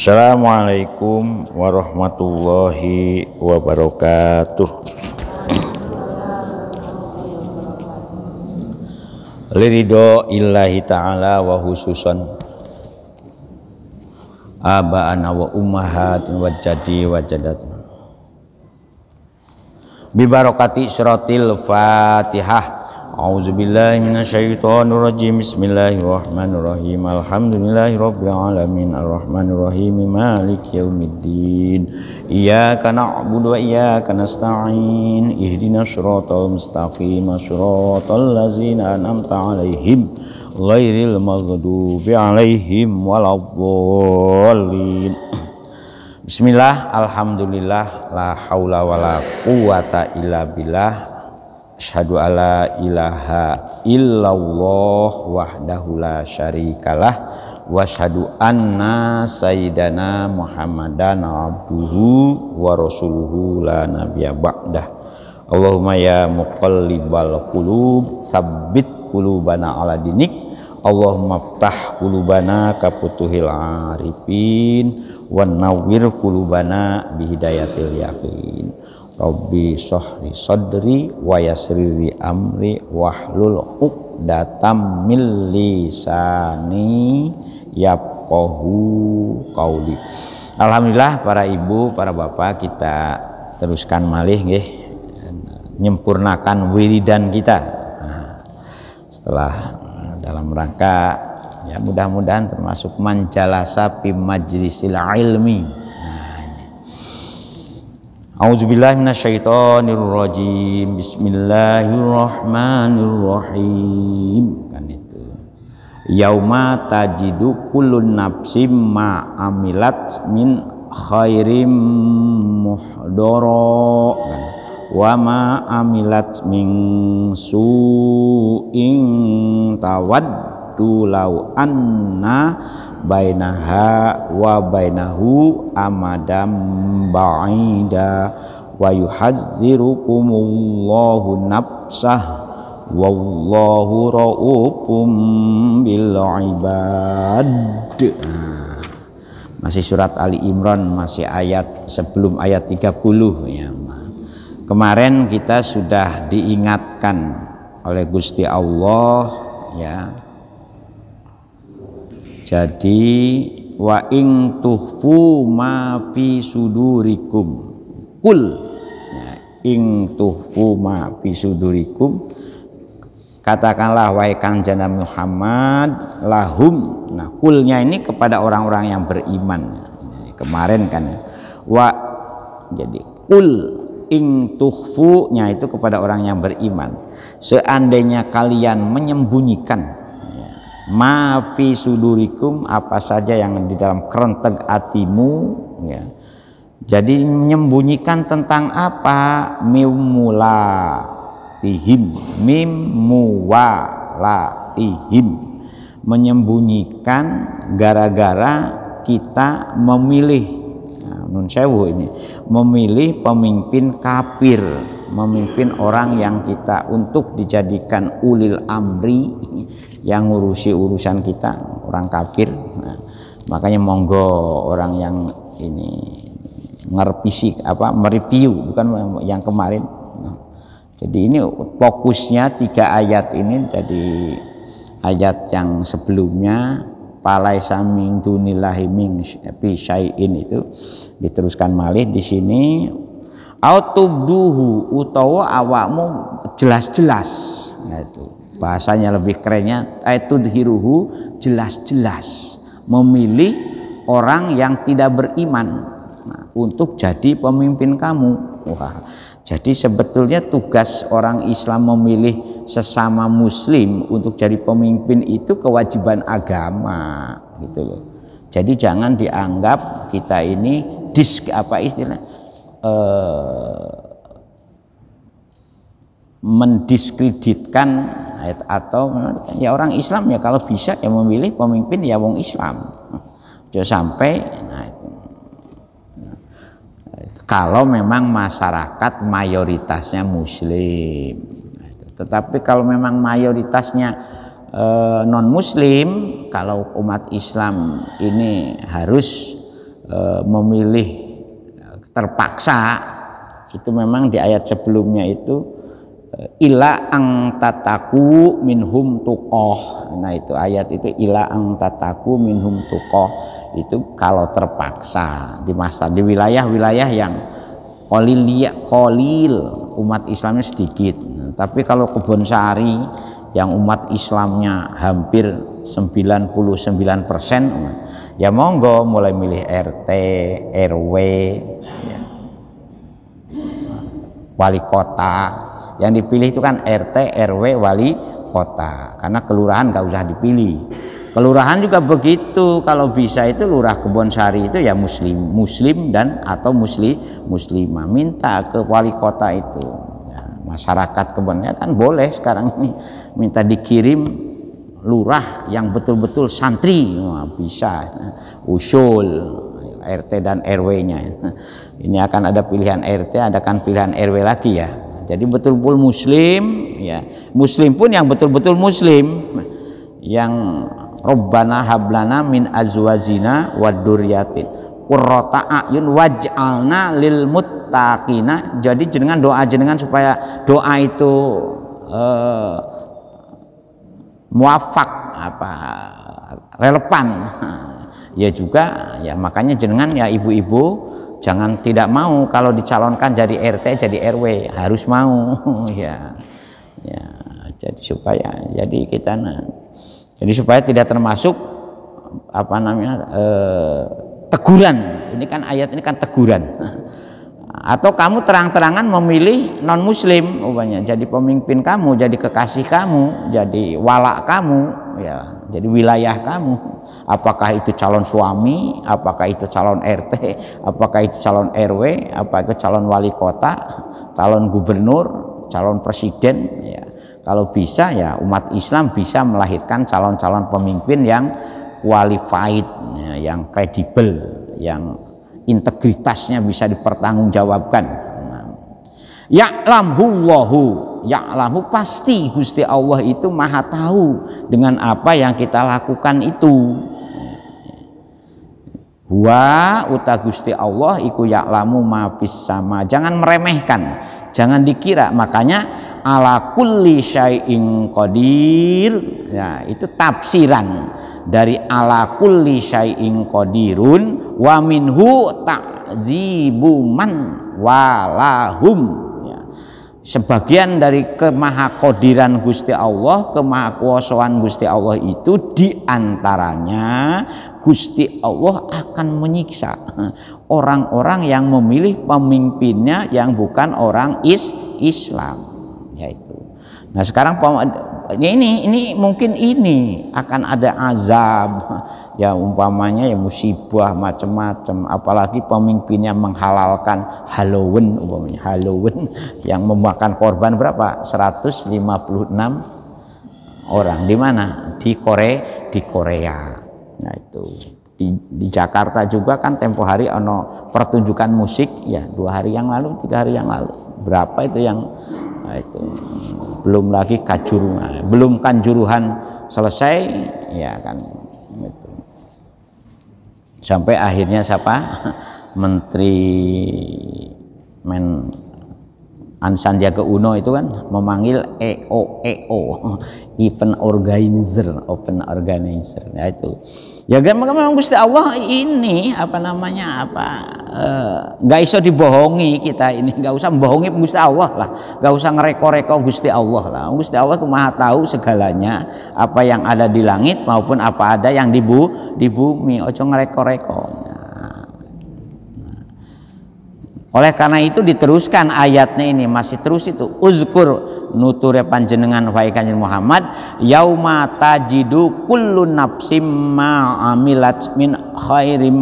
Assalamualaikum warahmatullahi wabarakatuh. Liridho illahi ta'ala wa khususan aba'ana wa ummahat wa jadi wa jadat bibarakati suratil fatihah. A'udzubillahi minasyaitonir rajim. Bismillahirrahmanirrahim. Alhamdulillahirabbil alamin arrahmanirrahim maliki yaumiddin. Iyyaka na'budu wa iyyaka nasta'in. Ihdinas siratal mustaqim. Shiratal ladzina an'amta 'alaihim ghairil maghdubi 'alaihim waladdallin. Bismillah, alhamdulillah, la haula wala quwata illa billah. Asyhadu alla ilaha illallah wahdahu la syarikalah wa asyhadu anna sayyidana Muhammadan abduhu wa rasuluhu la nabiyya ba'dah. Allahumma ya muqallibal qulub tsabbit qulubana ala dinik. Allahumma ftah qulubana ka futuhil arifin wa nawwir qulubana bihidayatil yaqin. Rabbi sahri sadri wa yassirli amri wahlul 'uqdatam min lisani yafqahu qauli. Alhamdulillah para ibu, para bapak, kita teruskan malih nggih nyempurnakan wiridan kita. Setelah dalam rangka ya mudah-mudahan termasuk manjalasa fi majlisil ilmi. A'udzubillahi minasyaitonir rajim. Bismillahirrahmanirrahim. Kan itu. Yauma tajidu kullun nafsim ma amilat min khairim muhdara kan. Wa ma amilat min su'in tawaddu law anna bainaha wa bainahu amadam ba'ida wa yuhadzirukumullahu nafsah wallahu ra'ufum bil ibad. Masih surat Ali Imran, masih ayat sebelum ayat 30 ya. Kemarin kita sudah diingatkan oleh Gusti Allah ya. Jadi wa ing tuhfu ma fi sudurikum kul ya, ing tuhfu ma fi sudurikum, katakanlah wahai Kanjeng Muhammad lahum. Nah kulnya ini kepada orang-orang yang beriman. Kemarin kan wa, jadi kul ing tuhfu nya itu kepada orang yang beriman, seandainya kalian menyembunyikan ma fi sudurikum, apa saja yang di dalam kerenteg hatimu ya. Jadi menyembunyikan tentang apa? Mimulatihim, mimuwalatihim, menyembunyikan gara-gara kita memilih nun sewu ini, memilih pemimpin kafir, memimpin orang yang kita untuk dijadikan ulil amri yang ngurusi urusan kita, orang kafir. Nah, makanya monggo orang yang ini ngerevisi apa mereview, bukan yang kemarin. Nah, jadi ini fokusnya 3 ayat ini dari ayat yang sebelumnya palaisa min dunillahi min syai'in itu diteruskan malih di sini autubduhu utawa awakmu jelas-jelas. Nah itu bahasanya lebih kerennya aitudhiruhu, jelas-jelas memilih orang yang tidak beriman untuk jadi pemimpin kamu. Wah, jadi sebetulnya tugas orang Islam memilih sesama muslim untuk jadi pemimpin itu kewajiban agama gitu loh. Jadi jangan dianggap kita ini mendiskreditkan atau ya orang Islam ya kalau bisa ya memilih pemimpin ya wong Islam. Jangan sampai kalau memang masyarakat mayoritasnya muslim. Tetapi kalau memang mayoritasnya non muslim, kalau umat Islam ini harus memilih terpaksa, itu memang di ayat sebelumnya itu ila ang tataku minhum tuqoh. Nah itu ayat itu ila ang tataku minhum tuqoh, itu kalau terpaksa di wilayah-wilayah yang kolil umat Islamnya sedikit. Tapi kalau Kebon Sari yang umat Islamnya hampir 99%, ya monggo mulai milih RT, RW, ya, wali kota. Yang dipilih itu kan RT, RW, wali kota, karena kelurahan nggak usah dipilih. Kelurahan juga begitu, kalau bisa itu lurah Kebon Sari itu ya muslim dan atau muslimah, minta ke wali kota itu. Ya, masyarakat Kebonnya kan boleh sekarang ini minta dikirim lurah yang betul-betul santri, bisa usul RT dan RW-nya. Ini akan ada pilihan RT, ada kan pilihan RW lagi ya. Jadi betul-betul muslim, ya. Muslim pun yang betul-betul muslim, yang Rabbana hablana min azwajina waduryatin qurrata a'yun waj'alna lil muttaqina. Jadi jenengan doa jenengan supaya doa itu muafak, relevan. Ya juga, ya makanya jenengan ya ibu-ibu jangan tidak mau kalau dicalonkan jadi RT jadi RW, harus mau. Ya jadi supaya tidak termasuk teguran. Ini kan ayat ini kan teguran. Atau kamu terang-terangan memilih non muslim umpamanya jadi pemimpin kamu, jadi kekasih kamu, jadi walak kamu, ya jadi wilayah kamu. Apakah itu calon suami, apakah itu calon RT, apakah itu calon RW, apakah itu calon wali kota, calon gubernur, calon presiden, ya. Kalau bisa ya umat Islam bisa melahirkan calon-calon pemimpin yang qualified, ya, yang kredibel, yang integritasnya bisa dipertanggungjawabkan. Ya'lamu pasti Gusti Allah itu maha tahu dengan apa yang kita lakukan itu. Wa uta Gusti Allah iku ya'lamu ma fis sama. Jangan meremehkan, jangan dikira. Makanya ala kulli syai'in qadir. Ya, itu tafsiran dari ala kulli syai'in qadirun wa minhu ta'zibu man walahum. Sebagian dari kemahakodiran Gusti Allah, kemahakuasaan Gusti Allah itu diantaranya Gusti Allah akan menyiksa orang-orang yang memilih pemimpinnya yang bukan orang Islam, yaitu. Nah sekarang ini mungkin ini akan ada azab, ya umpamanya ya musibah macam-macam, apalagi pemimpinnya menghalalkan Halloween umpamanya, Halloween yang memakan korban berapa? 156 orang. Di mana? Di Korea. Nah itu di Jakarta juga kan tempo hari ono pertunjukan musik ya 2 hari yang lalu, 3 hari yang lalu. Berapa itu yang itu belum lagi belum kanjuruhan selesai ya kan itu. Sampai akhirnya siapa? Menteri Sandiaga Uno itu kan memanggil EO event organizer ya itu. Ya memang Gusti Allah ini nggak iso dibohongi kita ini, nggak usah membohongi Gusti Allah lah, nggak usah ngereko-reko Gusti Allah lah. Gusti Allah itu maha tahu segalanya, apa yang ada di langit maupun apa ada yang di bumi. Ojo ngereko-reko. Oleh karena itu diteruskan ayatnya ini, masih terus itu uzkur nuture panjenengan wahai Kanjeng Muhammad yauma tajidu kullu nafsim ma amilat min khairim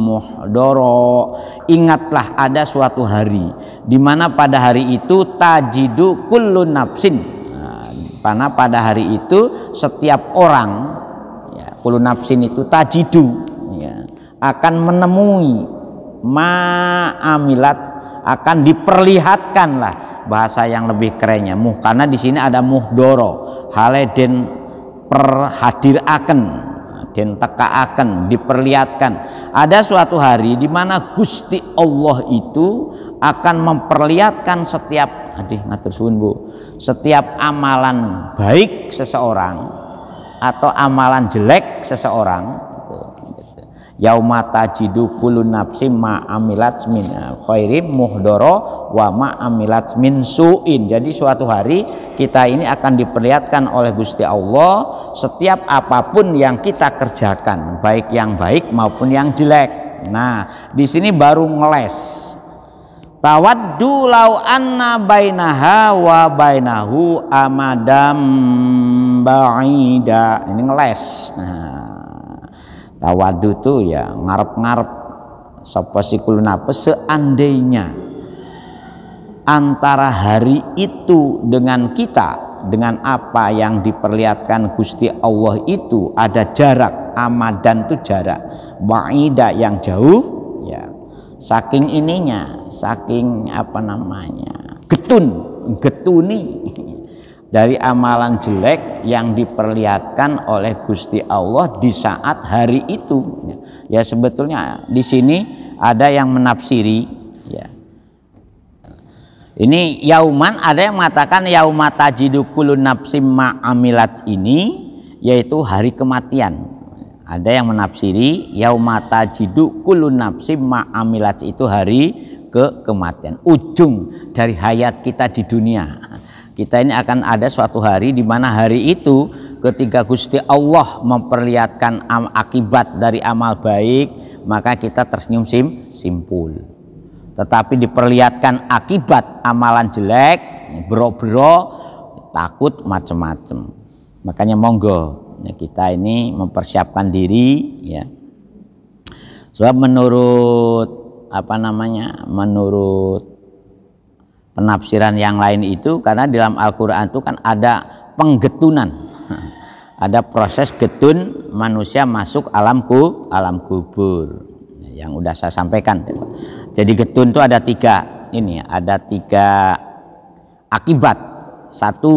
muhdara. Ingatlah ada suatu hari di mana pada hari itu tajidu kullu nafsin, karena pada hari itu setiap orang ya, kullu nafsin itu tajidu ya, akan menemui ma'amilat, akan diperlihatkan lah, bahasa yang lebih kerennya karena di sini ada muhdoro haleden perhadiraken den tekaaken, diperlihatkan. Ada suatu hari di mana Gusti Allah itu akan memperlihatkan setiap ngatur suwun Bu, setiap amalan baik seseorang atau amalan jelek seseorang. Yauma tajidu kullu nafsin ma amilat min khairim muhdara wa ma amilat min suin. Jadi suatu hari kita ini akan diperlihatkan oleh Gusti Allah setiap apapun yang kita kerjakan, baik yang baik maupun yang jelek. Nah, di sini baru ngeles. Tawaddu law anna bainaha wa bainahu amadam ba'ida. Ini ngeles. Nah, tawadu tuh ya ngarep-ngarep sapa sikulun apa seandainya antara hari itu dengan kita, dengan apa yang diperlihatkan Gusti Allah itu ada jarak. Amadan itu jarak, ba'ida yang jauh ya. Saking ininya, saking getuni dari amalan jelek yang diperlihatkan oleh Gusti Allah di saat hari itu. Ya sebetulnya di sini ada yang menafsiri ya. Ini yauman, ada yang mengatakan yauma tajidu kullu nafsim ma amilat ini yaitu hari kematian. Ada yang menafsiri yauma tajidu kullu nafsim ma amilat itu hari kematian, ujung dari hayat kita di dunia. Kita ini akan ada suatu hari di mana hari itu ketika Gusti Allah memperlihatkan akibat dari amal baik, maka kita tersenyum simpul. Tetapi diperlihatkan akibat amalan jelek, bro-bro, takut macam-macam. Makanya monggo kita ini mempersiapkan diri ya. Sebab menurut menurut penafsiran yang lain itu, karena di dalam Al-Quran itu kan ada penggetunan, ada proses getun manusia masuk alam kubur yang udah saya sampaikan. Jadi getun itu ada tiga akibat. Satu,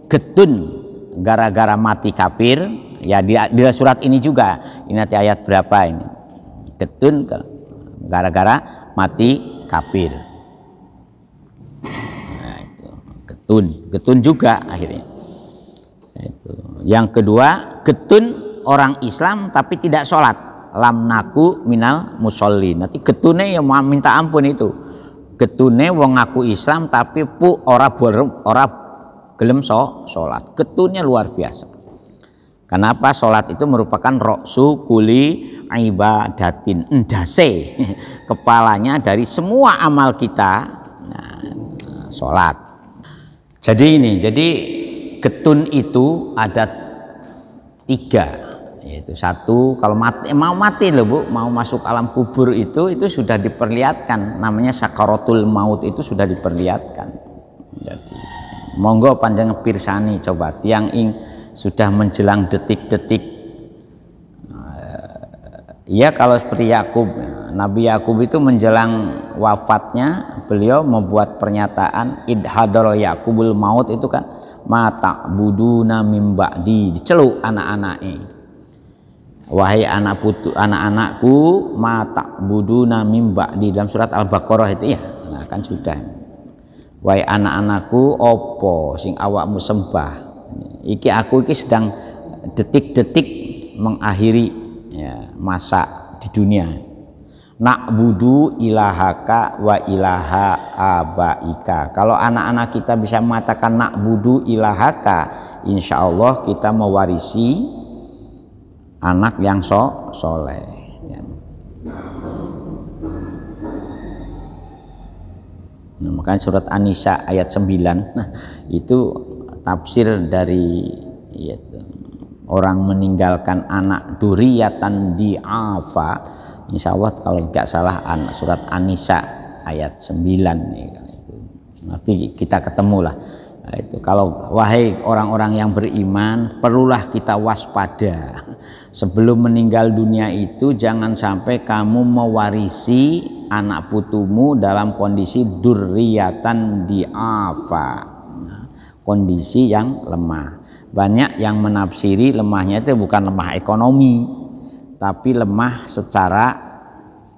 getun gara-gara mati kafir ya, di surat ini juga, ini nanti ayat berapa ini, getun gara-gara mati kafir. Getun juga akhirnya. Yang kedua, getun orang Islam tapi tidak sholat, lam naku minal musholli. Nanti getune yang mau minta ampun itu. Getune wong ngaku Islam tapi ora gelem sholat. Getunnya luar biasa. Kenapa? Sholat itu merupakan roksu kuli ibadatin, endase kepalanya dari semua amal kita. Nah, sholat. Jadi getun itu ada tiga, yaitu satu, kalau mau mati loh Bu, mau masuk alam kubur itu sudah diperlihatkan, namanya sakaratul maut, itu sudah diperlihatkan. Jadi monggo panjang pirsani coba tiang ing sudah menjelang detik-detik. Ya kalau seperti Yakub, Nabi Yakub itu menjelang wafatnya beliau membuat pernyataan idhadar Yakubul maut itu kan, mata buduna mim ba'di, diceluk anak-anaknya, wahai anak-anakku mata buduna mim ba'di, dalam surat Al-Baqarah itu ya. Nah kan sudah, wahai anak-anakku opo sing awakmu sembah, iki aku iki sedang detik-detik mengakhiri ya, masa di dunia. Na'budu ilahaka wa ilaha abaika. Kalau anak-anak kita bisa mengatakan na'budu ilahaka, insya Allah kita mewarisi anak yang soleh ya. Nah, makanya surat An-Nisa ayat 9 itu tafsir dari ya, orang meninggalkan anak duriyatan di'afa. Insya Allah kalau nggak salah surat An-Nisa ayat 9 nih, itu. Nanti kita ketemu lah. Nah, itu kalau wahai orang-orang yang beriman, perlulah kita waspada. Sebelum meninggal dunia itu jangan sampai kamu mewarisi anak putumu dalam kondisi durriyatan di'afa, kondisi yang lemah. Banyak yang menafsiri lemahnya itu bukan lemah ekonomi, tapi lemah secara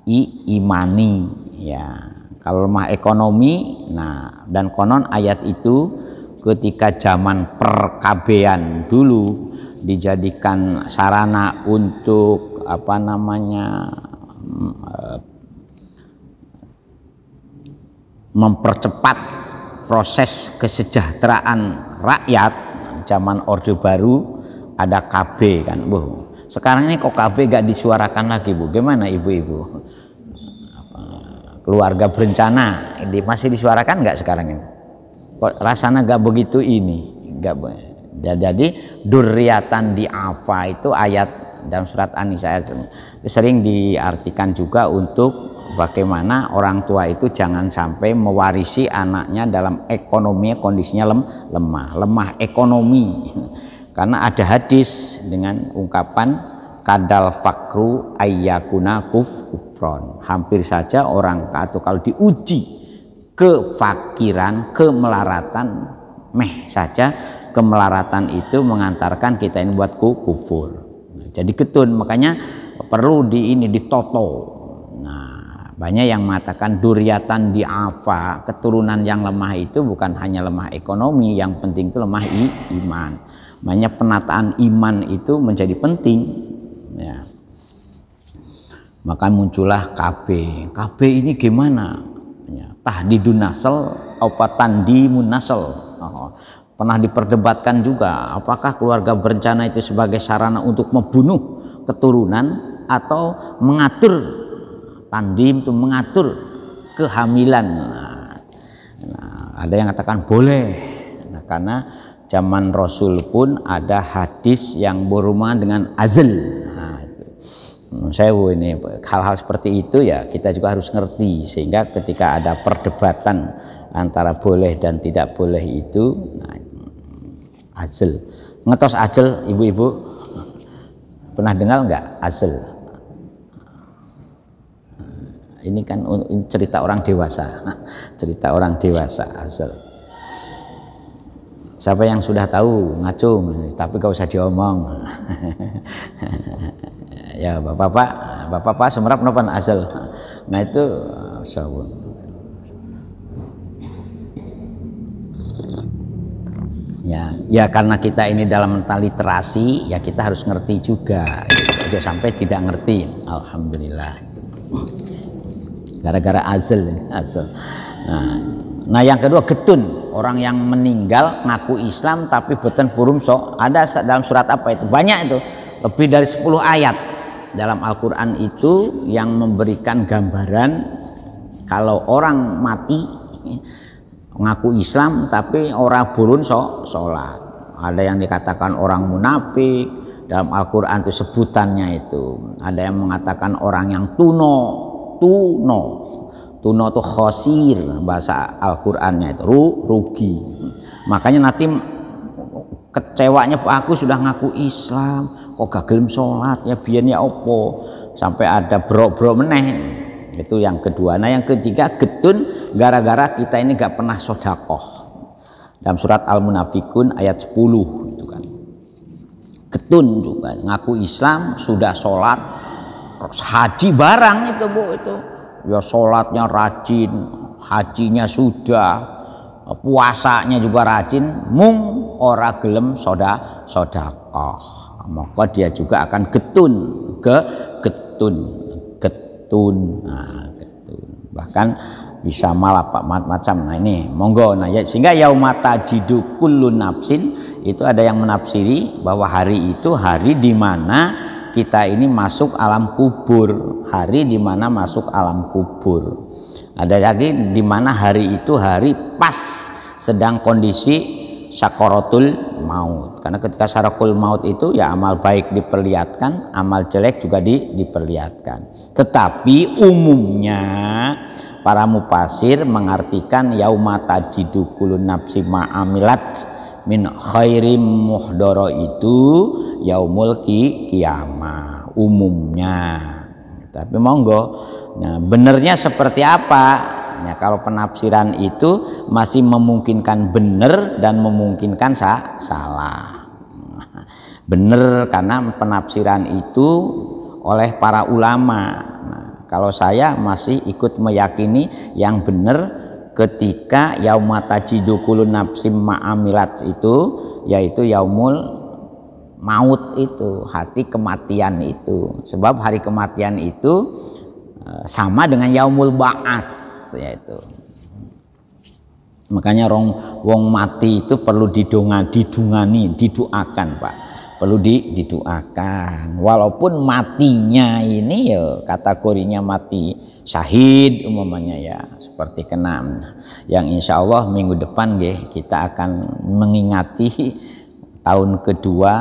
imani ya. Kalau lemah ekonomi, nah dan konon ayat itu ketika zaman perkabean dulu dijadikan sarana untuk apa namanya mempercepat proses kesejahteraan rakyat. Zaman Orde Baru ada KB kan, Bu. Sekarang ini kok KB gak disuarakan lagi, Bu? Gimana ibu-ibu? Keluarga berencana masih disuarakan nggak sekarang ini? Kok rasanya gak begitu ini? Gak. Jadi durriyatan di afa itu ayat dalam surat An-Nisa itu sering diartikan juga untuk bagaimana orang tua itu jangan sampai mewarisi anaknya dalam ekonominya kondisinya lemah ekonomi. Karena ada hadis dengan ungkapan kadal fakru ayyakuna kufron, hampir saja orang atau kalau diuji kefakiran, kemelaratan, saja kemelaratan itu mengantarkan kita ini buat kufur. Jadi ketun, makanya perlu ditoto. Banyak yang mengatakan duriyatan di'afa, keturunan yang lemah itu bukan hanya lemah ekonomi, yang penting itu lemah iman. Makanya penataan iman itu menjadi penting ya. Maka muncullah KB. KB ini gimana ya, tahdidun nasl apa tandimun nasl. Pernah diperdebatkan juga apakah keluarga berencana itu sebagai sarana untuk membunuh keturunan atau mengatur. Tandim itu mengatur kehamilan. Ada yang katakan boleh. Karena zaman Rasul pun ada hadis yang berhubungan dengan azl. Saya ini hal-hal seperti itu ya kita juga harus ngerti sehingga ketika ada perdebatan antara boleh dan tidak boleh itu, azl. Ngetos azl, ibu-ibu pernah dengar nggak azl? Ini kan cerita orang dewasa, cerita orang dewasa azl. Siapa yang sudah tahu ngacung, tapi gak usah diomong. Ya bapak-bapak semerap nopan azl. Nah itu sawun. Ya karena kita ini dalam literasi, ya kita harus ngerti juga. Jangan sampai tidak ngerti. Alhamdulillah. Gara-gara azl. Nah yang kedua getun, orang yang meninggal ngaku Islam tapi boten purun sok. Ada dalam surat apa itu? Banyak itu, lebih dari 10 ayat dalam Al-Quran itu yang memberikan gambaran kalau orang mati ngaku Islam tapi orang purun sok sholat. Ada yang dikatakan orang munafik dalam Al-Quran itu sebutannya itu. Ada yang mengatakan orang yang tuno itu khosir bahasa Al-Qur'annya itu rugi. Makanya nanti kecewanya aku sudah ngaku Islam kok gak gelem sholat ya biyen ya opo sampai ada bro meneh. Itu yang kedua. Nah yang ketiga getun gara-gara kita ini gak pernah sodakoh. Dalam surat Al-Munafikun ayat 10 itu kan. Getun juga ngaku Islam sudah sholat haji barang itu Bu itu ya sholatnya rajin, hajinya sudah, puasanya juga rajin, mung ora gelem sodakoh, maka dia juga akan getun. Nah, getun bahkan bisa malah macam. Nah ini monggo. Nah ya, sehingga yaumata jidu kullu nafsin itu ada yang menafsiri bahwa hari itu hari di mana kita ini masuk alam kubur, hari di mana masuk alam kubur. Ada lagi di mana hari itu hari pas sedang kondisi sakaratul maut. Karena ketika sakaratul maut itu ya amal baik diperlihatkan, amal jelek juga diperlihatkan. Tetapi umumnya para mufasir mengartikan yauma tajidu kullu nafsin ma amilat min khairim muhdara itu yaumul kiamah umumnya. Tapi monggo, nah benernya seperti apa? Nah kalau penafsiran itu masih memungkinkan benar dan memungkinkan salah. Bener karena penafsiran itu oleh para ulama. Nah, kalau saya masih ikut meyakini yang benar ketika yauma tajidu kullu nafsim ma'amilat itu, yaitu yaumul maut itu, hati kematian itu. Sebab hari kematian itu sama dengan yaumul ba'ats, yaitu. Makanya wong mati itu perlu didoakan, Pak. Perlu didoakan. Walaupun matinya ini ya kategorinya mati syahid umpamanya ya, seperti keenam. Yang insya Allah minggu depan kita akan mengingati tahun kedua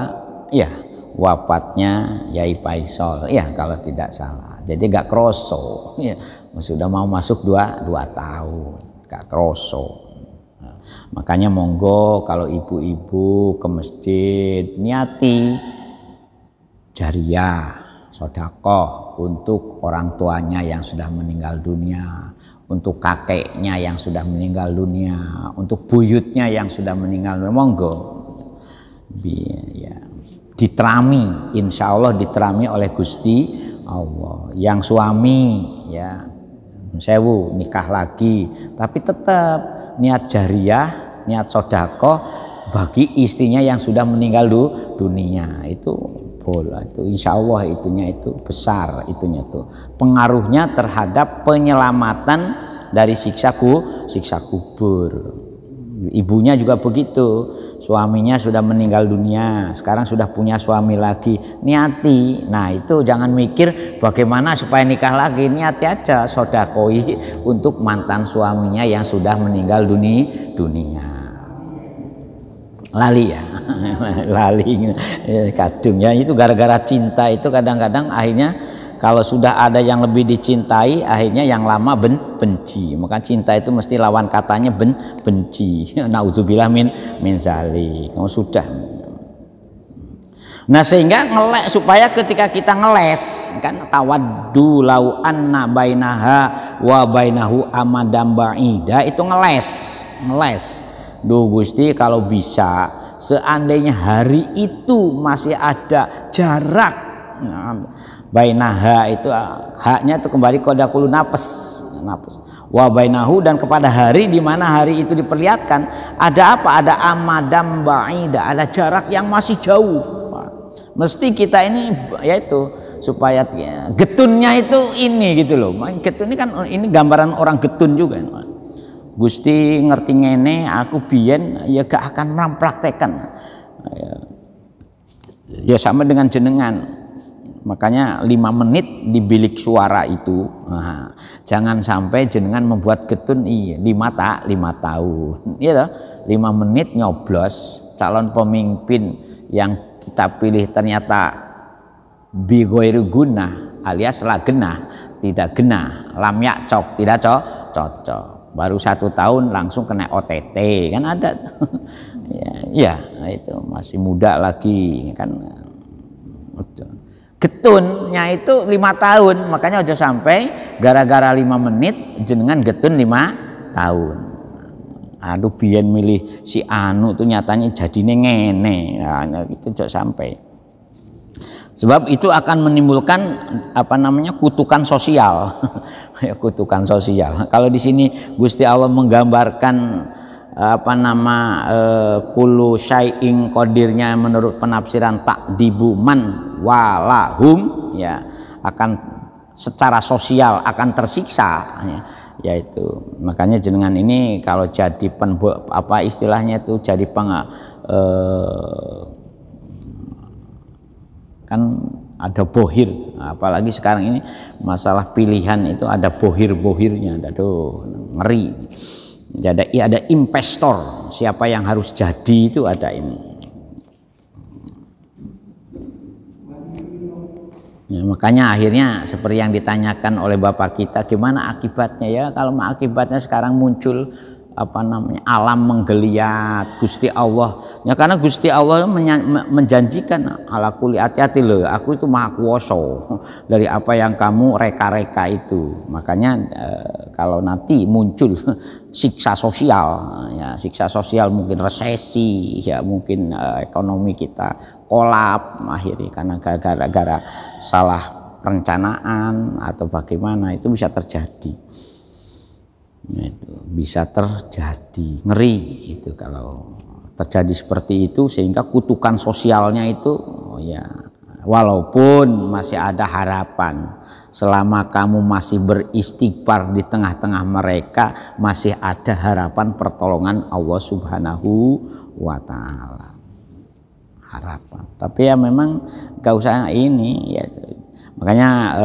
ya wafatnya Yai Faisal ya kalau tidak salah. Jadi gak kroso ya, sudah mau masuk 2 tahun, gak kroso. Makanya monggo kalau ibu-ibu ke masjid niati jariah, sedekah untuk orang tuanya yang sudah meninggal dunia, untuk kakeknya yang sudah meninggal dunia, untuk buyutnya yang sudah meninggal dunia, monggo ya, diterami, insya Allah diterami oleh Gusti Allah. Yang suami ya sewu nikah lagi, tapi tetap niat jariah, niat sedekah bagi istrinya yang sudah meninggal dunia, itu boleh, itu insya Allah itunya itu besar, itunya tuh pengaruhnya terhadap penyelamatan dari siksa kubur. Ibunya juga begitu, suaminya sudah meninggal dunia, sekarang sudah punya suami lagi, niati. Nah itu jangan mikir bagaimana supaya nikah lagi, niati aja sodakoi untuk mantan suaminya yang sudah meninggal dunia. Lali ya, lali kadung ya, itu gara-gara cinta itu kadang-kadang akhirnya kalau sudah ada yang lebih dicintai, akhirnya yang lama benci. Maka cinta itu mesti lawan katanya benci. Nauzubillah min zalik. Kamu sudah. Nah sehingga ngelek, supaya ketika kita ngeles kan tawaddu lau anna bainaha wa bainahu amadam ba'ida, itu ngeles. Duh Gusti, kalau bisa seandainya hari itu masih ada jarak, bainaha itu haknya itu kembali kodakulu nafas wa bainahu, dan kepada hari di mana hari itu diperlihatkan ada apa? Ada amadam ba'ida, ada jarak yang masih jauh. Mesti kita ini yaitu supaya getunnya itu ini gitu loh. Getun ini kan ini gambaran orang getun juga. Gusti ngerti ngene, aku biyen ya gak akan mempraktekkan. Ya sama dengan jenengan. Makanya 5 menit di bilik suara itu, nah, jangan sampai jenengan membuat getun 5 tahun. Iya toh? 5 menit nyoblos calon pemimpin yang kita pilih ternyata bigoiru guna alias la genah, tidak genah, lam yakcok, tidak cocok. Baru 1 tahun langsung kena OTT kan ada. Ya, itu masih muda lagi kan. Getunnya itu 5 tahun, makanya aja sampai gara-gara 5 menit jenengan getun 5 tahun. Aduh biyen milih si anu tuh nyatanya jadine ngene. Nah, itu aja sampai. Sebab itu akan menimbulkan kutukan sosial. Ya, kutukan sosial. Kalau di sini Gusti Allah menggambarkan kullu syai'in qadirnya menurut penafsiran takdibu man walahum, ya akan secara sosial akan tersiksa ya, yaitu makanya jenengan ini kalau jadi istilahnya itu jadi kan ada bohir, apalagi sekarang ini masalah pilihan itu ada bohir-bohirnya, aduh ngeri. Jadi ada investor, siapa yang harus jadi itu ada ini. Ya, makanya akhirnya seperti yang ditanyakan oleh bapak kita, gimana akibatnya ya? Kalau akibatnya sekarang muncul apa namanya, alam menggeliat Gusti Allah ya, karena Gusti Allah menjanjikan ala kulli, hati-hati loh, aku itu maha kuwasa dari apa yang kamu reka-reka itu. Makanya kalau nanti muncul siksa sosial ya, siksa sosial mungkin resesi ya, mungkin ekonomi kita kolap akhirnya karena gara-gara salah perencanaan atau bagaimana, itu bisa terjadi. Itu bisa terjadi, ngeri itu kalau terjadi seperti itu, sehingga kutukan sosialnya itu ya, walaupun masih ada harapan selama kamu masih beristighfar di tengah-tengah mereka, masih ada harapan pertolongan Allah Subhanahu wa Ta'ala, harapan. Tapi ya memang gak usah ini ya. Makanya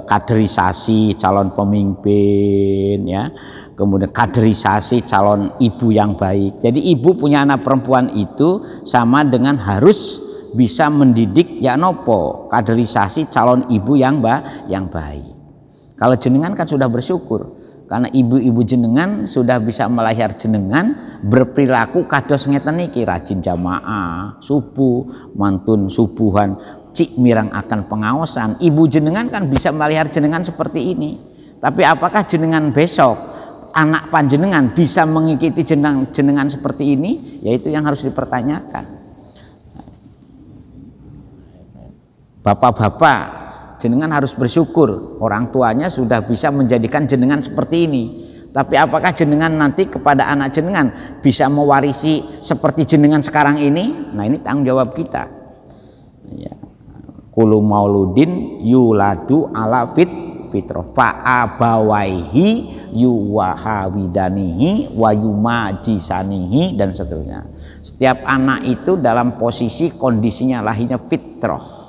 kaderisasi calon pemimpin ya, kemudian kaderisasi calon ibu yang baik. Jadi ibu punya anak perempuan itu sama dengan harus bisa mendidik ya nopo, kaderisasi calon ibu yang baik. Kalau jenengan kan sudah bersyukur karena ibu-ibu jenengan sudah bisa melahir jenengan berperilaku kados ngeten niki, rajin jamaah subuh, mantun subuhan, cik mirang akan pengawasan. Ibu jenengan kan bisa melihar jenengan seperti ini. Tapi apakah jenengan besok anak panjenengan bisa mengikuti jenengan seperti ini? Yaitu yang harus dipertanyakan. Bapak-bapak, jenengan harus bersyukur orang tuanya sudah bisa menjadikan jenengan seperti ini. Tapi apakah jenengan nanti kepada anak jenengan bisa mewarisi seperti jenengan sekarang ini? Nah, ini tanggung jawab kita. Ya. Kullu mauludin yuladu ala fitrah fa abawaihi yuwahawidanihi wa yumajisanihi dan seterusnya. Setiap anak itu dalam posisi kondisinya lahirnya fitrah.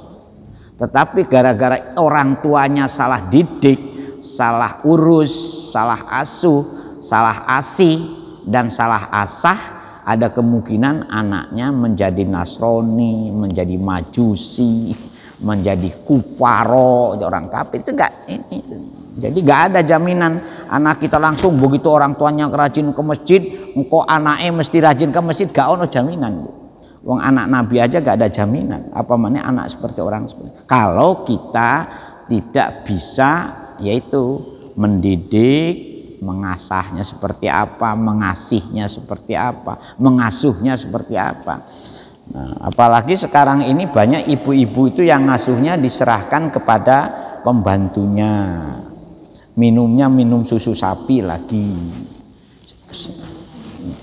Tetapi gara-gara orang tuanya salah didik, salah urus, salah asuh, salah asih dan salah asah, ada kemungkinan anaknya menjadi Nasrani, menjadi Majusi, menjadi kufaro, orang kafir. Itu enggak ini. Jadi enggak ada jaminan anak kita langsung begitu orang tuanya rajin ke masjid, engkau anaknya mesti rajin ke masjid, gak ono jaminan. Wong anak Nabi aja gak ada jaminan. Apa mana anak seperti orang seperti itu. Kalau kita tidak bisa yaitu mendidik, mengasahnya seperti apa, mengasihnya seperti apa, mengasuhnya seperti apa. Nah, apalagi sekarang ini banyak ibu-ibu itu yang ngasuhnya diserahkan kepada pembantunya. Minumnya minum susu sapi lagi.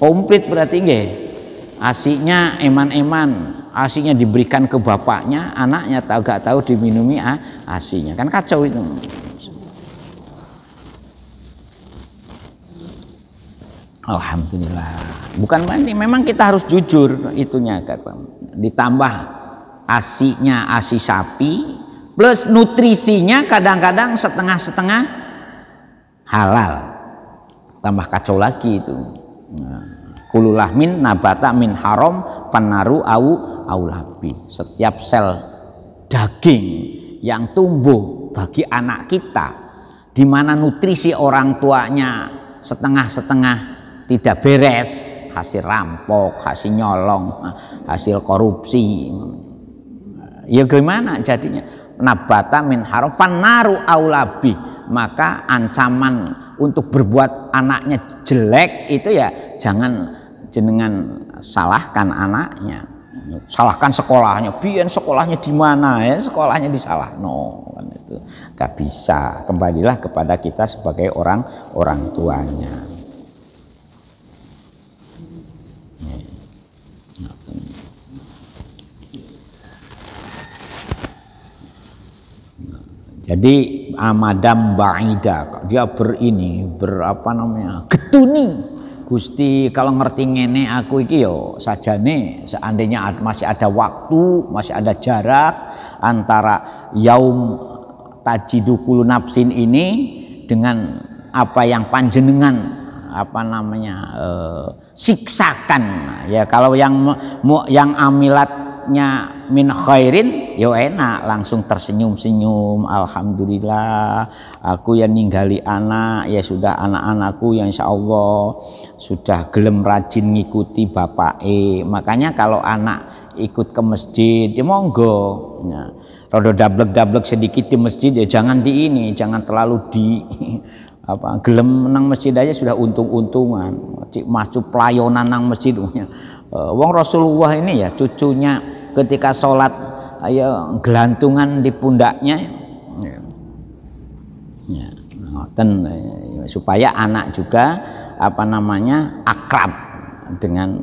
Komplit berarti nggih. Asinya eman-eman, asinya diberikan ke bapaknya, anaknya gak tahu diminumi asinya. Kan kacau itu. Alhamdulillah. Bukan berarti memang kita harus jujur itunya kan. Ditambah asinya asi sapi plus nutrisinya kadang-kadang setengah-setengah halal. Tambah kacau lagi itu. Kullu lahmin nabata min haram fannaru aulabi. Setiap sel daging yang tumbuh bagi anak kita di mana nutrisi orang tuanya setengah-setengah tidak beres, hasil rampok, hasil nyolong, hasil korupsi, ya gimana jadinya? Nabata min haram fannaru aulabi, maka ancaman untuk berbuat anaknya jelek itu ya jangan jenengan salahkan anaknya, salahkan sekolahnya, biyen sekolahnya di mana ya, sekolahnya disalah, no, kan itu gak bisa. Kembalilah kepada kita sebagai orang tuanya. Jadi amadam ba'ida, dia berapa namanya, getuni. Gusti kalau ngerti ngene aku iki yo sajane seandainya masih ada waktu, masih ada jarak antara yaum tajidu kullu nafsin ini dengan apa yang panjenengan apa namanya siksakan ya. Kalau yang amilatnya min khairin yo enak, langsung tersenyum-senyum, alhamdulillah aku yang ninggali anak, ya sudah anak-anakku yang insya Allah sudah gelem rajin ngikuti bapak. Makanya kalau anak ikut ke masjid ya monggo, ya, rodo dablek-dablek sedikit di masjid ya jangan jangan terlalu di apa gelem nang masjid aja sudah untung-untungan, masuk pelayanan nang masjid. Wong Rasulullah ini ya cucunya ketika sholat ayo gelantungan di pundaknya ya, supaya anak juga akrab dengan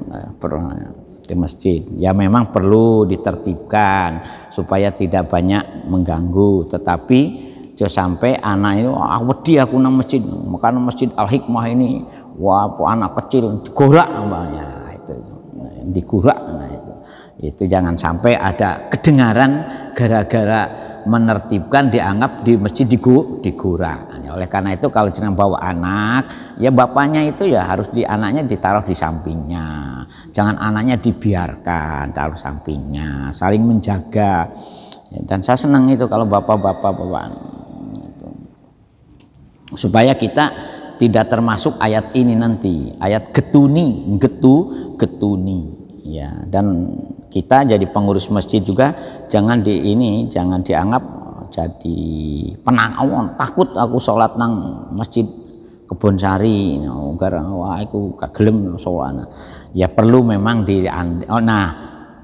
di masjid. Ya memang perlu ditertibkan supaya tidak banyak mengganggu, tetapi jangan sampai anak itu wedi aku nang masjid, makanya masjid Al Hikmah ini wah anak kecil digorak namanya itu digurak. Nah itu jangan sampai ada kedengaran gara-gara menertibkan dianggap di masjid digurak. Nah, oleh karena itu kalau jenengan bawa anak ya bapaknya itu ya harus anaknya ditaruh di sampingnya, jangan anaknya dibiarkan taruh sampingnya, saling menjaga. Dan saya senang itu kalau bapak-bapak itu. Supaya kita tidak termasuk ayat ini nanti, ayat getuni ya. Dan kita jadi pengurus masjid juga jangan dianggap jadi penangawon, takut aku sholat nang masjid Kebonsari wah aku kagelem sholat. Ya perlu memang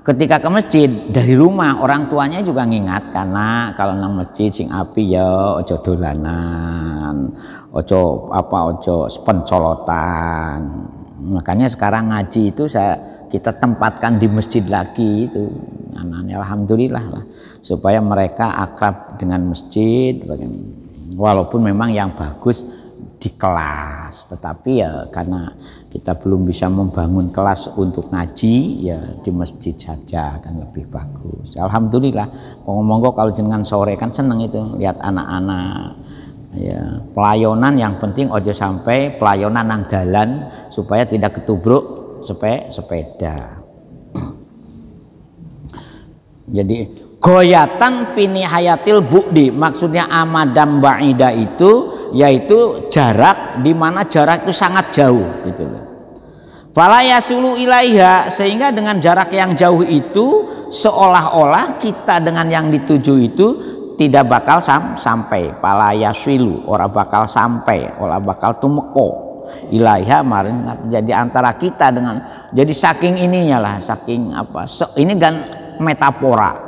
ketika ke masjid dari rumah orang tuanya juga ngingat, karena kalau nang masjid sing api ya ojo dolanan, ojo pencolotan. Makanya sekarang ngaji itu kita tempatkan di masjid lagi itu anaknya, alhamdulillah lah, supaya mereka akrab dengan masjid. Walaupun memang yang bagus di kelas, tetapi ya karena kita belum bisa membangun kelas untuk ngaji ya di masjid saja kan lebih bagus. Alhamdulillah. Monggo kalau jenengan sore kan seneng itu lihat anak-anak ya pelayanan, yang penting ojo sampai pelayanan nang dalan supaya tidak ketubruk sepeda. Jadi goyatan fini hayatil bu'di, maksudnya amadam ba'ida itu yaitu jarak di mana jarak itu sangat jauh gitu loh. Fala yasulu ilaiha, sehingga dengan jarak yang jauh itu seolah-olah kita dengan yang dituju itu tidak bakal sampai. Fala yasilu, ora bakal sampai, ora bakal tumeko ilaiha marin. Jadi antara kita dengan, jadi saking ininya lah, saking ini kan metafora,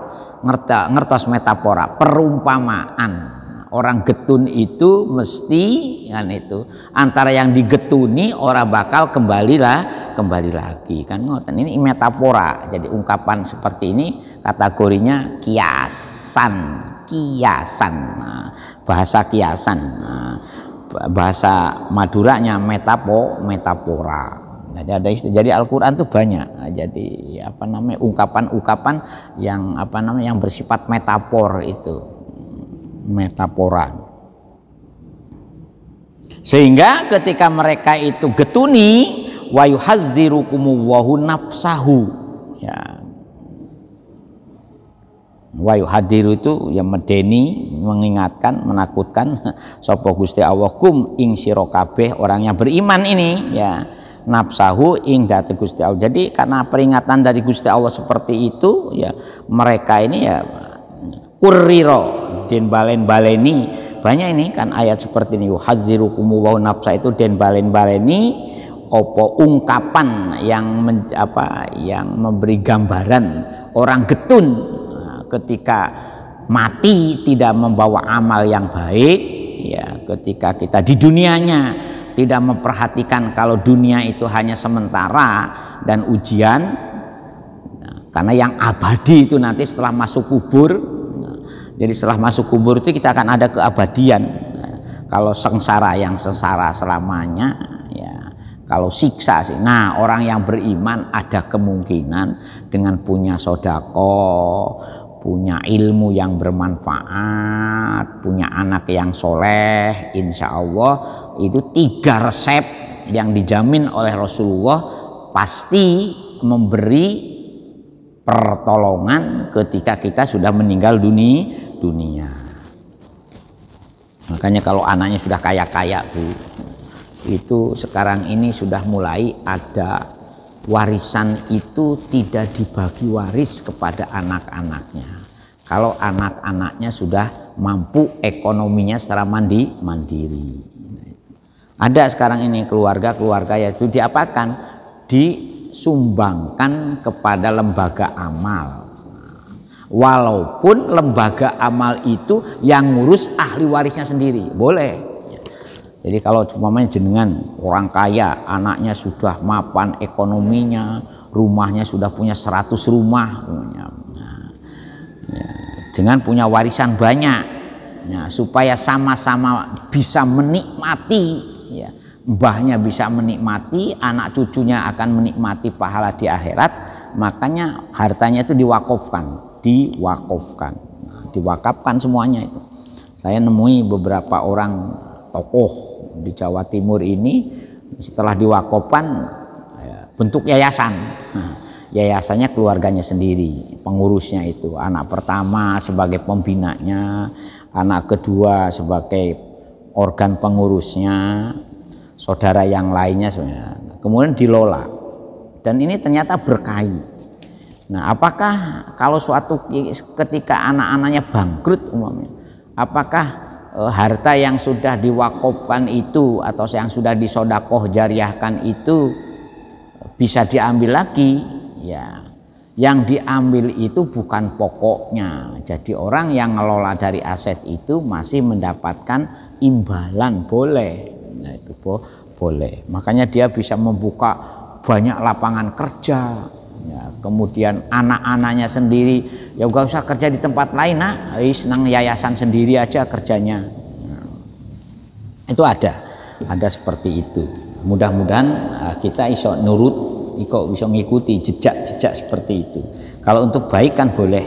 ngertos metafora, perumpamaan. Orang getun itu mesti kan itu antara yang digetuni orang bakal kembali lagi kan ngoten. Ini metafora, jadi ungkapan seperti ini kategorinya kiasan. Nah, bahasa kiasan, nah, bahasa Maduranya metafora. Jadi Al-Quran itu banyak. Nah, jadi ungkapan-ungkapan yang bersifat metafor itu. Metafora. Sehingga ketika mereka itu getuni wa yuhadzirukumullahu nafsahu ya. Wa yuhadiru itu yang medeni, mengingatkan, menakutkan sapa Gusti Allah kum ing sira kabeh orang yang beriman ini ya, nafsahu ing dhateng Gusti Allah. Jadi karena peringatan dari Gusti Allah seperti itu ya, mereka ini ya kurriro den baleni banyak ini kan ayat seperti ini, yuhadzirukumullahu nafsa itu den baleni opo ungkapan yang memberi gambaran orang getun ketika mati tidak membawa amal yang baik ya, ketika kita di dunianya tidak memperhatikan kalau dunia itu hanya sementara dan ujian, karena yang abadi itu nanti setelah masuk kubur. Jadi setelah masuk kubur itu kita akan ada keabadian. Kalau sengsara yang sengsara selamanya ya, kalau siksa sih. Nah orang yang beriman ada kemungkinan dengan punya sodako, punya ilmu yang bermanfaat, punya anak yang soleh, insya Allah itu 3 resep yang dijamin oleh Rasulullah pasti memberi pertolongan ketika kita sudah meninggal dunia. Makanya kalau anaknya sudah kaya-kaya Bu, itu sekarang ini sudah mulai ada warisan itu tidak dibagi waris kepada anak-anaknya. Kalau anak-anaknya sudah mampu ekonominya secara mandiri. Ada sekarang ini keluarga yaitu diapakan? Disumbangkan kepada lembaga amal. Walaupun lembaga amal itu yang ngurus ahli warisnya sendiri, boleh. Jadi kalau umpamanya jenengan orang kaya, anaknya sudah mapan ekonominya, rumahnya sudah punya 100 rumah, dengan punya warisan banyak, supaya sama-sama bisa menikmati, mbahnya bisa menikmati, anak cucunya akan menikmati pahala di akhirat, makanya hartanya itu diwakafkan. Diwakafkan semuanya itu. Saya nemui beberapa orang tokoh di Jawa Timur ini, setelah diwakafkan bentuk yayasan. Yayasannya keluarganya sendiri, pengurusnya itu. Anak pertama sebagai pembinanya, anak kedua sebagai organ pengurusnya, saudara yang lainnya sebenarnya. Kemudian dilola. Dan ini ternyata berkahi. Nah, apakah kalau suatu ketika anak-anaknya bangkrut umumnya, apakah harta yang sudah diwakafkan itu atau yang sudah disodakoh jariahkan itu bisa diambil lagi? Ya, yang diambil itu bukan pokoknya. Jadi orang yang ngelola dari aset itu masih mendapatkan imbalan, boleh. Nah, itu boleh. Makanya dia bisa membuka banyak lapangan kerja. Ya, kemudian anak-anaknya sendiri ya gak usah kerja di tempat lain, senang yayasan sendiri aja kerjanya. Nah, itu ada seperti itu. Mudah-mudahan kita iso nurut, bisa mengikuti jejak-jejak seperti itu. Kalau untuk baik kan boleh.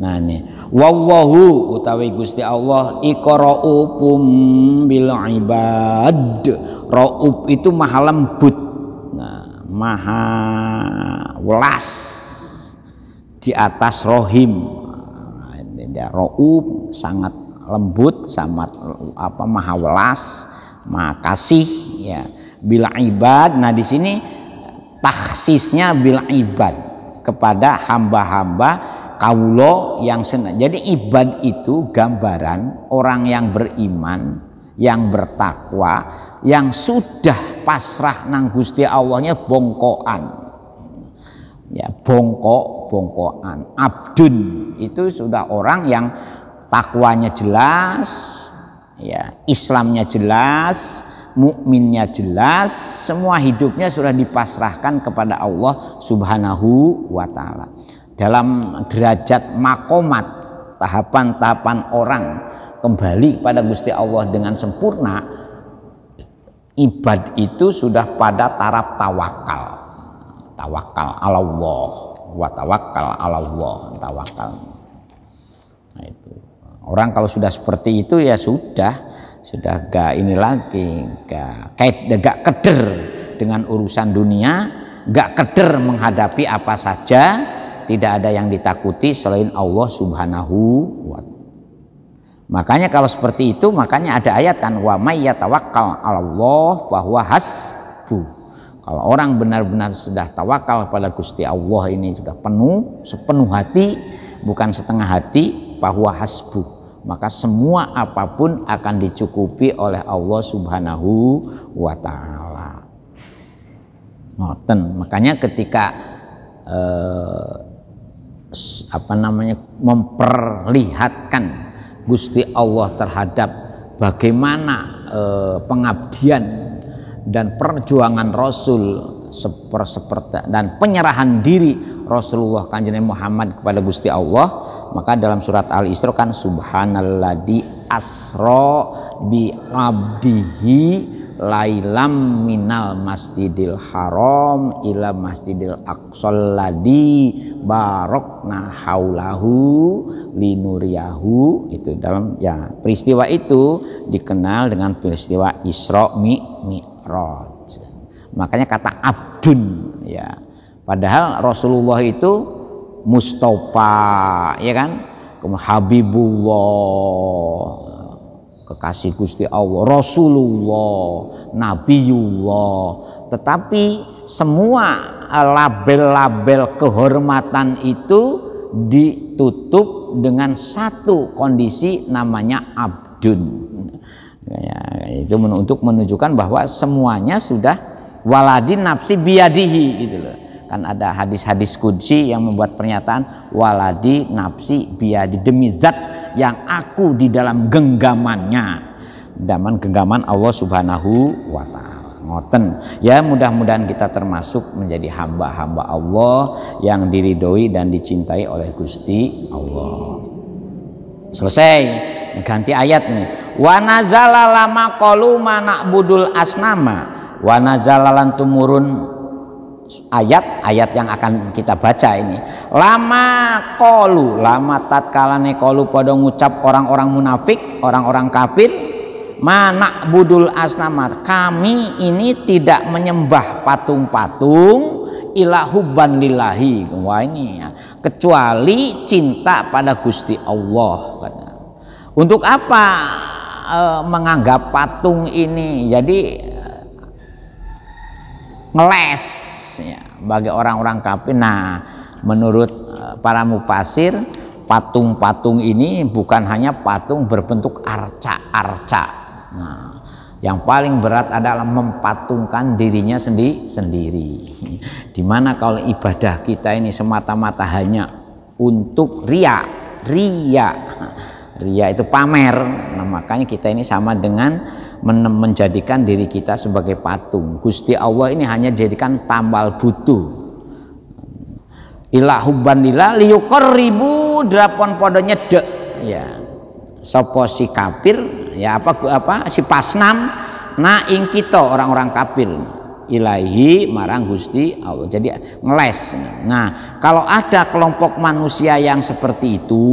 Nah ini wallahu utawi Gusti Allah iqra'ukum bil ibad. Raub itu maha lembut. Maha welas di atas rohim. Raub sangat lembut, sangat maha welas, maha kasih ya. Bil ibad. Nah di sini taksisnya bil ibad, kepada hamba-hamba kaulo yang senang. Jadi ibad itu gambaran orang yang beriman, yang bertakwa, yang sudah pasrah nang Gusti Allahnya bongkoan. Ya, bongkoan. Abdun itu sudah orang yang takwanya jelas, ya, Islamnya jelas, mukminnya jelas, semua hidupnya sudah dipasrahkan kepada Allah Subhanahu wa taala. Dalam derajat makomat, tahapan-tahapan orang kembali pada Gusti Allah dengan sempurna, ibad itu sudah pada taraf tawakal. Tawakal ala Allah wa tawakkal ala Allah, tawakal. Nah, itu. Orang kalau sudah seperti itu ya sudah gak ini lagi, gak keder dengan urusan dunia, gak keder menghadapi apa saja, tidak ada yang ditakuti selain Allah Subhanahu wa ta'ala. Makanya kalau seperti itu, makanya ada ayat kan, wa may yatawakkal 'alallah fa huwa hasbuh. Kalau orang benar-benar sudah tawakal pada Gusti Allah ini sudah penuh, sepenuh hati, bukan setengah hati, fa huwa hasbuh. Maka semua apapun akan dicukupi oleh Allah Subhanahu wa ta'ala. Ngoten. Makanya ketika memperlihatkan Gusti Allah terhadap bagaimana pengabdian dan perjuangan Rasul seperti dan penyerahan diri Rasulullah Kanjeng Muhammad kepada Gusti Allah, maka dalam surat Al-Isra kan subhanalladzi asra bi abdihi lailam minal masjidil haram ila masjidil aqsal ladzi barokna haulahu linuriyahu. Itu dalam ya peristiwa itu dikenal dengan peristiwa Isra Mi'raj. Makanya kata abdun ya. Padahal Rasulullah itu Mustafa, ya kan? Habibullah, kekasih Gusti Allah, Rasulullah, Nabiullah. Tetapi semua label-label kehormatan itu ditutup dengan satu kondisi namanya abdun. Ya, itu untuk menunjukkan bahwa semuanya sudah waladin nafsi biyadihi gitu loh. Kan ada hadis-hadis qudsi yang membuat pernyataan waladi nafsi biyadi, demi zat yang aku di dalam genggamannya, dalam genggaman Allah Subhanahu wa taala. Ngoten ya, mudah-mudahan kita termasuk menjadi hamba-hamba Allah yang diridhoi dan dicintai oleh Gusti Allah. Selesai, ganti ayat ini. Wa nazala lama qalu ma na'budul asnama, wa nazala lan tumurun ayat yang akan kita baca ini. Lama qalu, lama tatkalane qalu pada ngucap orang-orang munafik, orang-orang kafir, mana budul asnama, kami ini tidak menyembah patung-patung ilahubban lillahi, wah ini ya, kecuali cinta pada Gusti Allah. Untuk apa menganggap patung ini jadi ngeles ya, bagi orang-orang kafir? Nah, menurut para mufasir, patung-patung ini bukan hanya patung berbentuk arca-arca. Nah, yang paling berat adalah mempatungkan dirinya sendiri. Dimana kalau ibadah kita ini semata-mata hanya untuk ria itu pamer. Nah, makanya kita ini sama dengan menjadikan diri kita sebagai patung. Gusti Allah ini hanya dijadikan tambal butuh. Ilahubban lillah liyuqarribu drapon podo nyedek ya. Sapa si kafir ya, apa si pasnam na ing kita orang-orang kafir ilahi marang Gusti Allah. Jadi ngeles. Nah, kalau ada kelompok manusia yang seperti itu,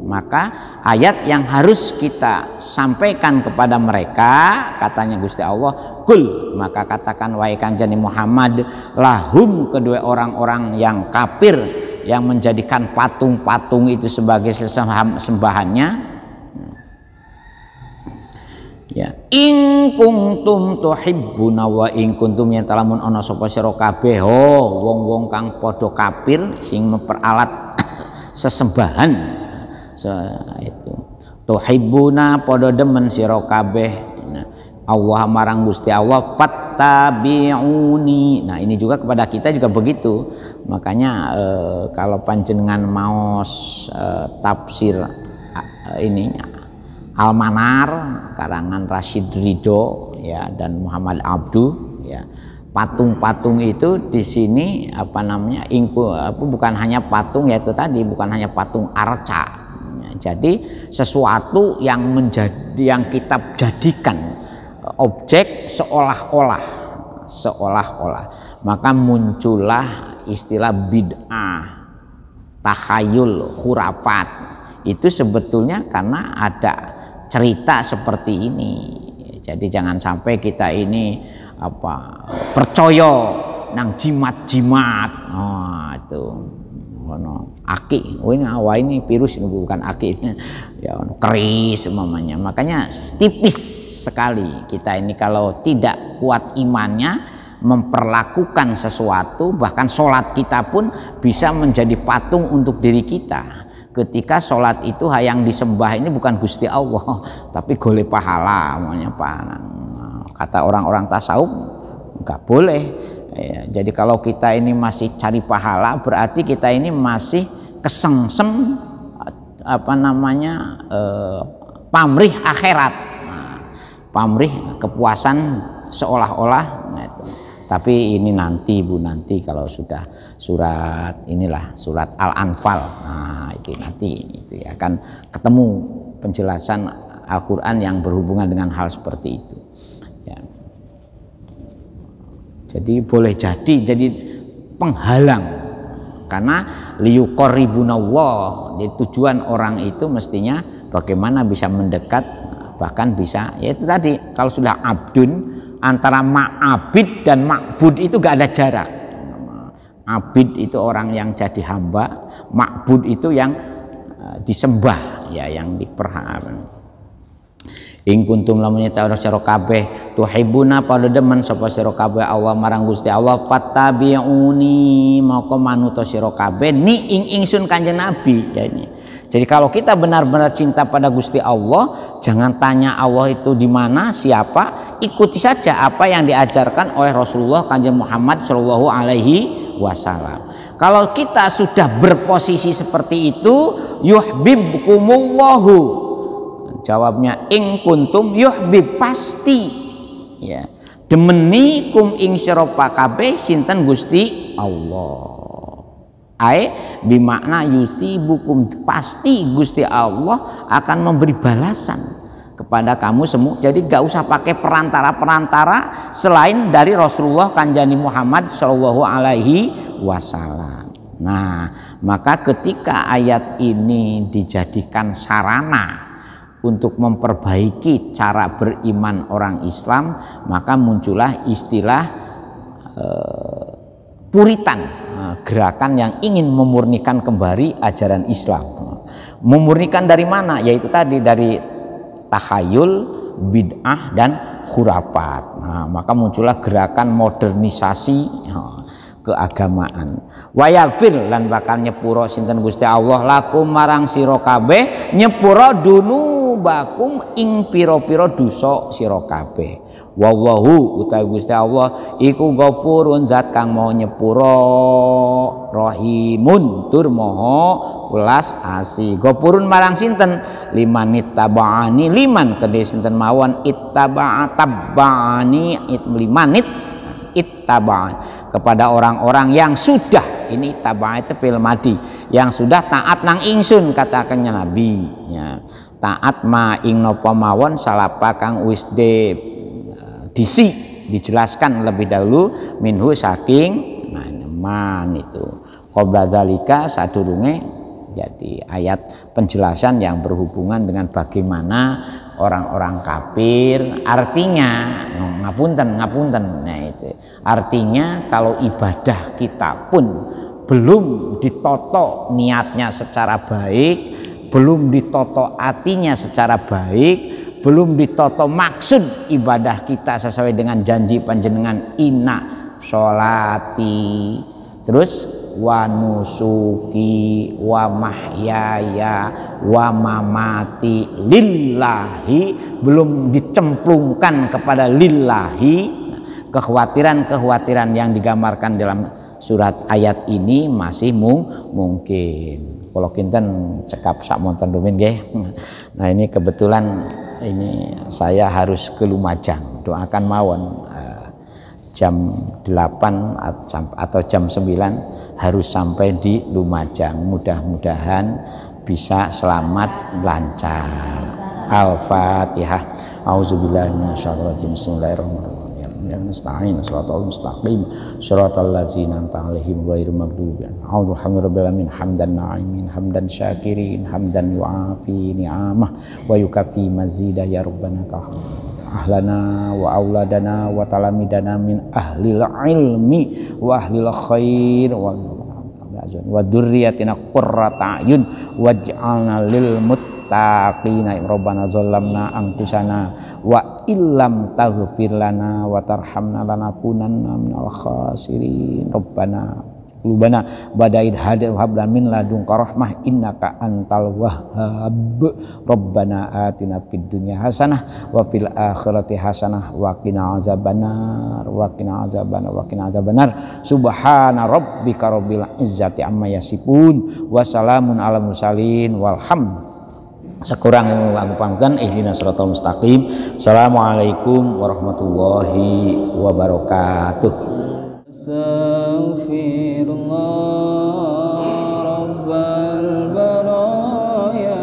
maka ayat yang harus kita sampaikan kepada mereka, katanya Gusti Allah, kul, maka katakan wahai Kanjeng Muhammad, lahum, kedua orang-orang yang kafir yang menjadikan patung-patung itu sebagai sembahannya, ya, in kuntum tuhibbuna wa in kuntum yen talamun ana sapa sira kabeh wong-wong kang padha kafir sing memperalat sesembahan. Itu tuhibbuna podo demen sira kabeh Allah marang Gusti Allah, fattabi'uni. Nah, ini juga kepada kita juga begitu. Makanya kalau panjenengan maos tafsir ini Al-Manar karangan Rasyid Ridho ya dan Muhammad Abduh ya, patung-patung itu di sini apa namanya bukan hanya patung, yaitu tadi bukan hanya patung arca. Jadi sesuatu yang kita jadikan objek seolah-olah, maka muncullah istilah bid'ah, takhayul, khurafat. Itu sebetulnya karena ada cerita seperti ini. Jadi jangan sampai kita ini percaya nang jimat-jimat. Oh, itu aki, ini virus, ini bukan aki, ya keris umpamanya. Makanya tipis sekali kita ini kalau tidak kuat imannya memperlakukan sesuatu, bahkan sholat kita pun bisa menjadi patung untuk diri kita. Ketika sholat itu yang disembah ini bukan Gusti Allah, tapi golek pahala, namanya kata orang-orang tasawuf nggak boleh. Ya, jadi kalau kita ini masih cari pahala, berarti kita ini masih kesengsem pamrih akhirat, pamrih kepuasan seolah-olah. Nah, itu. Tapi ini nanti kalau sudah surat Al-Anfal, nah itu nanti itu akan ketemu penjelasan Al-Quran yang berhubungan dengan hal seperti itu. Ya. Jadi boleh jadi penghalang, karena liyuqarribunallah. Jadi tujuan orang itu mestinya bagaimana bisa mendekat, bahkan bisa yaitu tadi kalau sudah abdun, antara ma'abid dan ma'bud itu gak ada jarak. Abid itu orang yang jadi hamba, ma'bud itu yang disembah, ya, yang diperhamba. In kuntum lamun ta sira kabeh tuhibuna pada demen sapa sira kabeh Allah marang Gusti Allah, fattabi'uni maka manut sira kabeh ni ingsun Kanjeng Nabi, ya ini. Jadi kalau kita benar-benar cinta pada Gusti Allah, jangan tanya Allah itu di mana, siapa, ikuti saja apa yang diajarkan oleh Rasulullah Kanjeng Muhammad Shallallahu Alaihi Wasallam. Kalau kita sudah berposisi seperti itu, yuhibbukumullahu, jawabnya ing kuntum yuhbib, pasti, ya, demenikum ing sira kabeh sinten Gusti Allah. Ai bimakna yusibukum, pasti Gusti Allah akan memberi balasan kepada kamu semua. Jadi gak usah pakai perantara-perantara selain dari Rasulullah Kanjeng Muhammad Shallallahu Alaihi Wasallam. Nah, maka ketika ayat ini dijadikan sarana untuk memperbaiki cara beriman orang Islam, maka muncullah istilah Puritan, gerakan yang ingin memurnikan kembali ajaran Islam. Memurnikan dari mana? Yaitu tadi dari tahayul, bid'ah dan khurafat. Nah, maka muncullah gerakan modernisasi keagamaan. Wa yaghfir lan bakal nyepuro sinten Gusti Allah lakum marang sira kabeh, nyepuro dunubakum ing pira-pira dosa sira kabeh. Wallahu utawi Gusti Allah iku ghafurun, zat kang mau nyepuro, rahimun tur maha welas asih. Ghafurun marang sinten? Liman ittaba'ani, liman kedhe sinten mawon ittaba'a tabba'ani, limanit ittaba'an, kepada orang-orang yang sudah, ini taba'a itu fil madi, yang sudah taat nang ingsun, katakannya Nabi, ya. Taat ma ing napa mawon salapa kang wis dijelaskan lebih dahulu minhu saking man itu qabla zalika sadurunge. Jadi ayat penjelasan yang berhubungan dengan bagaimana orang-orang kafir, artinya ngapunten, nah itu artinya kalau ibadah kita pun belum ditoto niatnya secara baik, belum ditoto hatinya secara baik, belum ditoto maksud ibadah kita sesuai dengan janji panjenengan, inna sholati, terus wa nusuki wa mahyaya wa mamati lillahi, belum dicemplungkan kepada lillahi. Kekhawatiran-kekhawatiran yang digambarkan dalam surat ayat ini masih mungkin. Kalau kinten cekap sak monten rumin nggih. Nah, ini kebetulan ini saya harus ke Lumajang, doakan mawon jam 8 atau jam 9 harus sampai di Lumajang. Mudah-mudahan bisa selamat lancar. Al-Fatihah. Auzubillahi minasyaitonir rajim. Bismillahirrahmanirrahim. Nasta'in shiratal mustaqim shiratal ladzina an'amta 'alaihim ghairil maghdubi 'alaihim alhamdulillahi min hamdan na'imin hamdan syakirin hamdan yu'afi ni'amah wa yukafi mazida ya rabbana ka ahlana wa auladana wa talamidana min ahlil ilmi wa ahlil khair wa dzurriyyatina qurrata a'yun waj'alna lil muttaqina rabbana zalamna anfusana wa illam taghfir lana wa tarhamna lanakunanna minal khasirin rabbana qulubana ba'da idh hadaytana min ladunka rahmah innaka antal wahhab rabbana atina fid dunya hasanah wa fil akhirati hasanah wa qina azabannar subhana rabbika rabbil izzati amma yasifun wa salamun alal mursalin walhamdulillah. Sekurang-kurangnya aku pangkan ihdinas siratal mustaqim. Assalamualaikum warahmatullahi wabarakatuh. Astaghfirullah rabbal baraya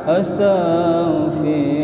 astaghfirullah